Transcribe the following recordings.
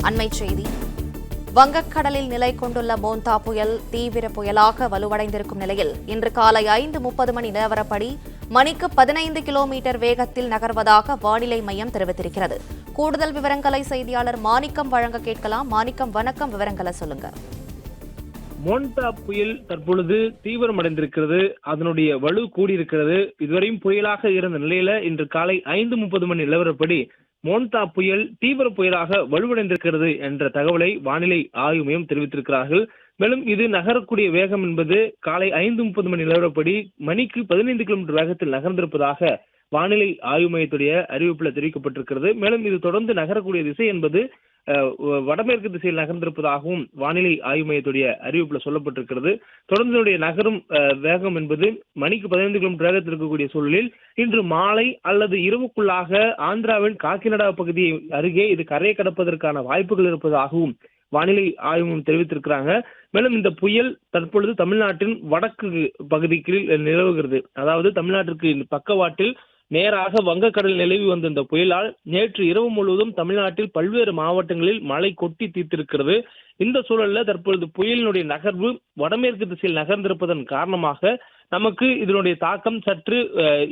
அண்மைச் செய்தி. வங்கக்கடலில் நிலை கொண்டுள்ள மோந்தா புயல் தீவிர புயலாக வலுவடைந்திருக்கும் நிலையில் இன்று காலை 5:30 மணி நிலவரப்படி மணிக்கு 15 கிலோமீட்டர் வேகத்தில் நகர்வதாக வானிலை மையம் தெரிவித்திருக்கிறது. கூடுதல் விவரங்களை செய்தியாளர் மாணிக்கம் வழங்க கேட்கலாம். மாணிக்கம், வணக்கம். விவரங்களை சொல்லுங்க. மோந்தா புயல் தற்பொழுது தீவிரமடைந்திருக்கிறது. அதனுடைய வலு கூடியிருக்கிறது. இதுவரையும் புயலாக இருந்த நிலையில இன்று காலை 5:30 மணி நிலவரப்படி மோந்தா புயல் தீவிர புயலாக வலுவடைந்திருக்கிறது என்ற தகவலை வானிலை ஆய்வு மையம் தெரிவித்திருக்கிறார்கள். மேலும் இது நகரக்கூடிய வேகம் என்பது காலை 5:30 மணி நிலவரப்படி மணிக்கு 15 கிலோமீட்டர் வேகத்தில் நகர்ந்திருப்பதாக வானிலை ஆய்வு மையத்துடைய அறிவிப்புல தெரிவிக்கப்பட்டிருக்கிறது. மேலும் இது தொடர்ந்து நகரக்கூடிய திசை என்பது வடமேற்கு திசையில் நகர்ந்திருப்பதாகவும் வானிலை ஆய்வு மையத்துடைய அறிவிப்புல சொல்லப்பட்டிருக்கிறது. தொடர்ந்து நகரும் வேகம் என்பது மணிக்கு 15 கிலோமீட்டர் வேகத்தில் இருக்கக்கூடிய சூழலில் இன்று மாலை அல்லது இரவுக்குள்ளாக ஆந்திராவின் காக்கிநாடா பகுதி அருகே இது கரையை கடப்பதற்கான வாய்ப்புகள் இருப்பதாகவும் வானிலை ஆய்வு மையம் தெரிவித்திருக்கிறாங்க. மேலும் இந்த புயல் தற்பொழுது தமிழ்நாட்டின் வடக்கு பகுதிக்கு நிலவுகிறது. அதாவது தமிழ்நாட்டிற்கு பக்கவாட்டில் நேராக வங்கக்கடல் நிலவி வந்த இந்த புயலால் நேற்று இரவு முழுவதும் தமிழ்நாட்டில் பல்வேறு மாவட்டங்களில் மழை கொட்டி தீர்த்திருக்கிறது. இந்த சூழல்ல தற்பொழுது புயலினுடைய நகர்வு வடமேற்கு திசையில் நகர்ந்திருப்பதன் காரணமாக நமக்கு இதனுடைய தாக்கம் சற்று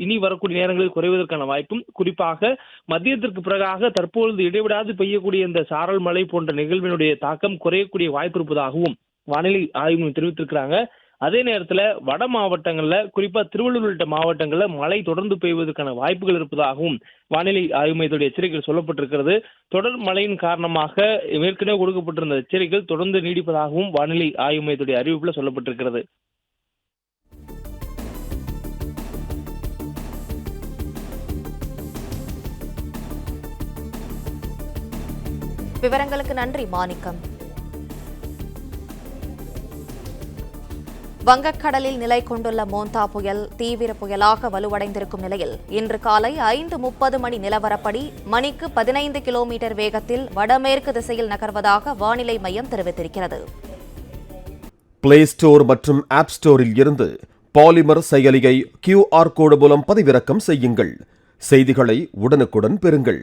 இனி வரக்கூடிய நேரங்களில் குறைவதற்கான வாய்ப்பும், குறிப்பாக மதியத்திற்கு பிறகாக தற்பொழுது இடைவிடாது பெய்யக்கூடிய இந்த சாரல் மழை போன்ற நிகழ்வினுடைய தாக்கம் குறையக்கூடிய வாய்ப்பு இருப்பதாகவும் வானிலை ஆய்வு தெரிவித்திருக்கிறாங்க. அதே நேரத்தில் வட மாவட்டங்கள்ல, குறிப்பா திருவள்ளூர் உள்ளிட்ட மாவட்டங்கள்ல மழை தொடர்ந்து பெய்வதற்கான வாய்ப்புகள் இருப்பதாகவும் வானிலை ஆய்வு மையத்துடைய எச்சரிக்கைகள் சொல்லப்பட்டிருக்கிறது. தொடர் மழையின் காரணமாக ஏற்கனவே கொடுக்கப்பட்டிருந்த எச்சரிக்கைகள் தொடர்ந்து நீடிப்பதாகவும் வானிலை ஆய்வு மையத்துடைய அறிவிப்புல சொல்லப்பட்டிருக்கிறது. விவரங்களுக்கு நன்றி மாணிக்கம். வங்கக்கடலில் நிலை கொண்டுள்ள மோந்தா புயல் தீவிர புயலாக வலுவடைந்திருக்கும் நிலையில் இன்று காலை 5:30 மணி நிலவரப்படி மணிக்கு 15 கிலோமீட்டர் வேகத்தில் வடமேற்கு திசையில் நகர்வதாக வானிலை மையம் தெரிவித்திருக்கிறது. பிளே ஸ்டோர் மற்றும் ஆப் ஸ்டோரில் இருந்து பாலிமர் செயலியை QR கோடு மூலம் பதிவிறக்கம் செய்யுங்கள். செய்திகளை உடனுக்குடன் பெறுங்கள்.